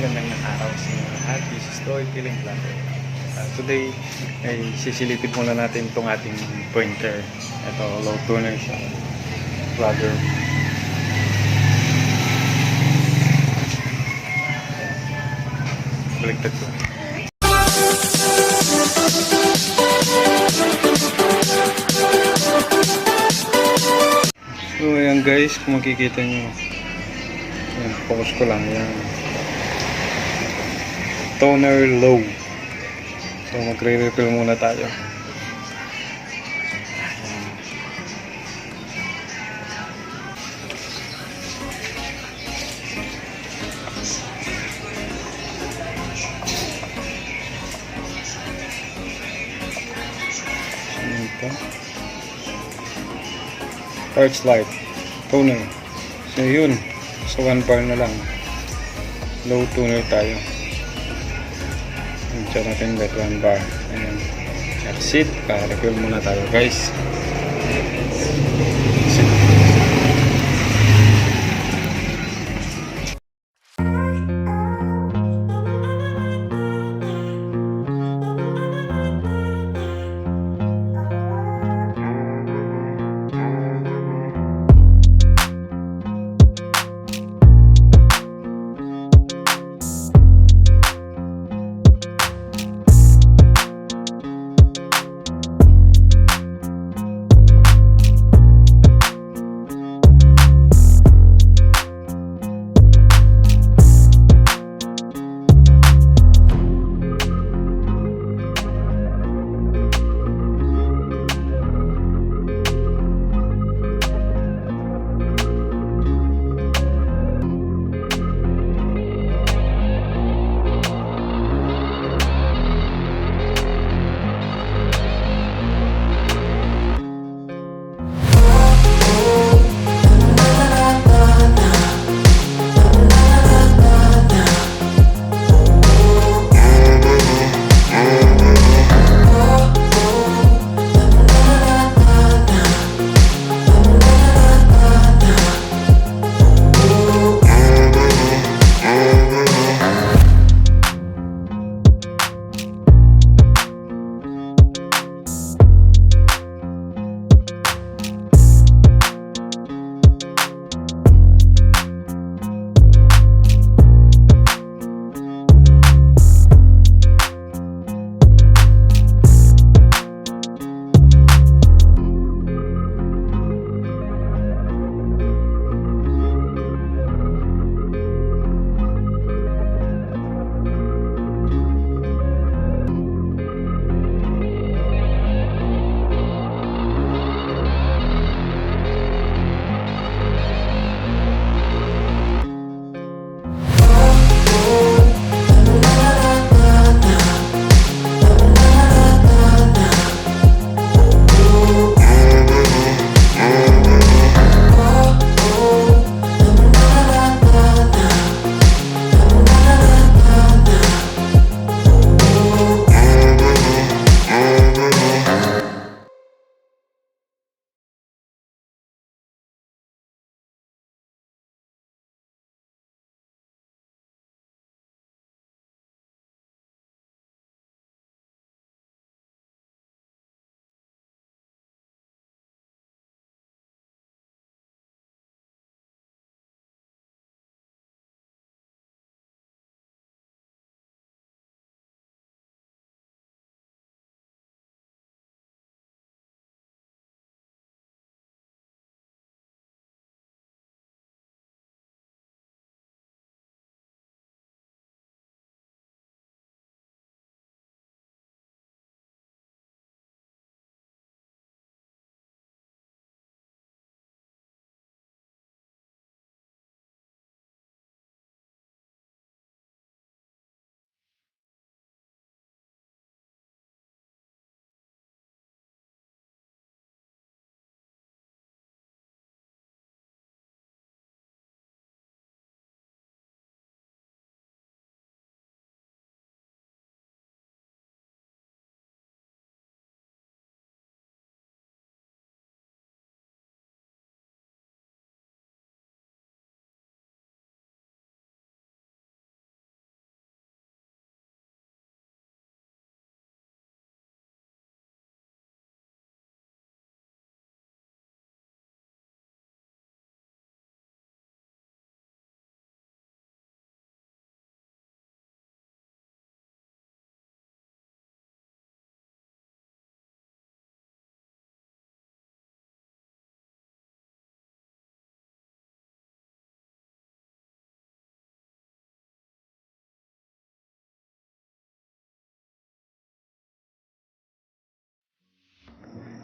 magandang araw sa inyo lahat. This is Storytelling Vlogger. Today ay sisilipin muna natin itong ating pointer. Ito, low tuner siya. Vlogger. Baliktad ko. So ayan guys, kung makikita nyo, ayan, focus ko lang yan. Toner low. So magre-refill muna tayo. Ito. Torchlight toner. So yun. So 1 bar na lang. Low toner tayo. Check natin bet 1 bar. Ayan. Exit. Refill muna tayo guys. Exit.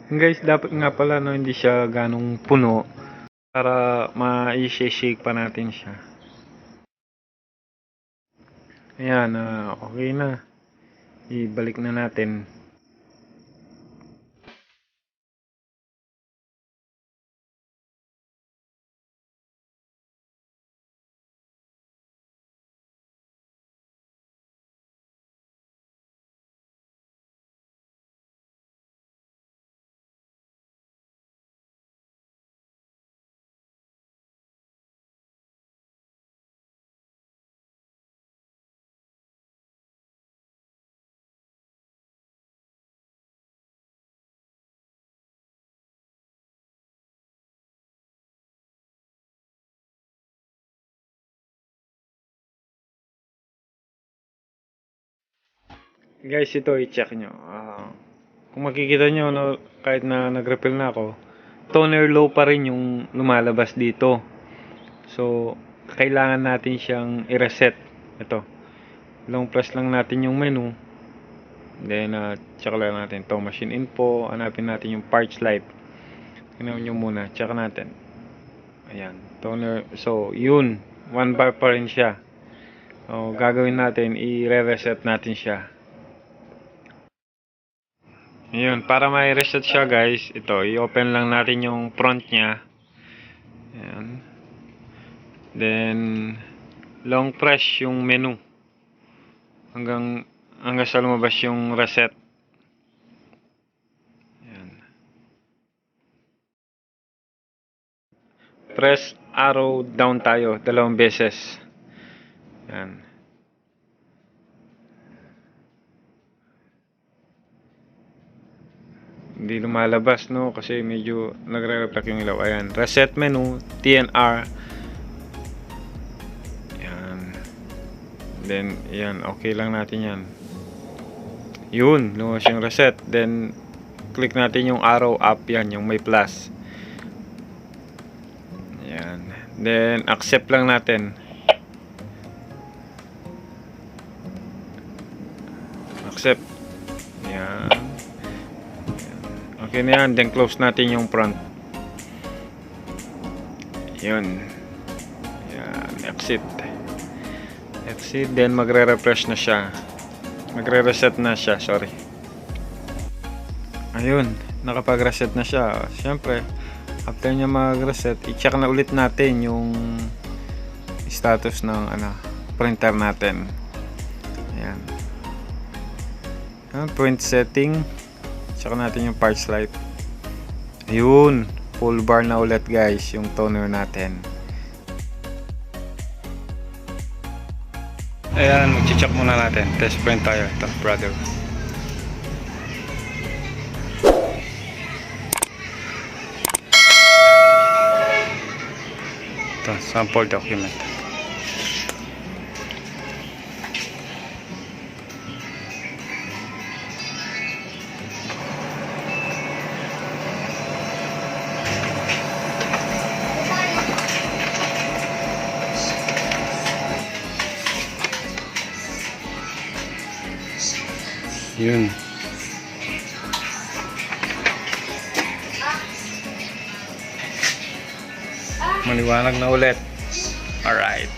Guys, dapat nga pala no, hindi siya ganong puno para ma-shake pa natin siya. Ayan, okay na. Ibalik na natin. Guys, ito i-check nyo. Kung makikita nyo, no, kahit na nag-refill na ako, toner low pa rin yung lumalabas dito. So, kailangan natin siyang i-reset. Ito. Long press lang natin yung menu. Then, check lang natin to machine info. Hanapin natin yung parts life. Tingnan nyo muna. Check natin. Ayan. Toner. So, yun. 1 bar pa rin siya. So, gagawin natin, i-reset natin siya. Ayun, para ma-reset siya guys, ito, i-open lang natin yung front niya. Ayan. Then, long press yung menu. Hanggang sa lumabas yung reset. Ayan. Press arrow down tayo, 2 beses. Ayan. Hindi lumalabas no kasi medyo nagre-reflect yung ilaw. Ayan, reset menu, TNR. Ayan. Then ayan, okay lang natin 'yan. Yun, lumabas yung reset. Then click natin yung arrow up, yan yung may plus. Ayan. Then accept lang natin. Accept. Ayan. Okay na yan, then close natin yung front. Yun. Yan, exit. Exit, then magre-refresh na siya. Magre-reset na siya, sorry. Ayun, nakapag-reset na siya. Siyempre, after niya mag-reset, i-check na ulit natin yung status ng printer natin. Ayan. Print setting. Check natin yung parts life. Ayun, full bar na ulit guys yung toner natin. Ayan, mag-check muna natin. Test print tayo. Ito, brother. Ito, sample document. Yun. Maliwanag na ulit. Alright.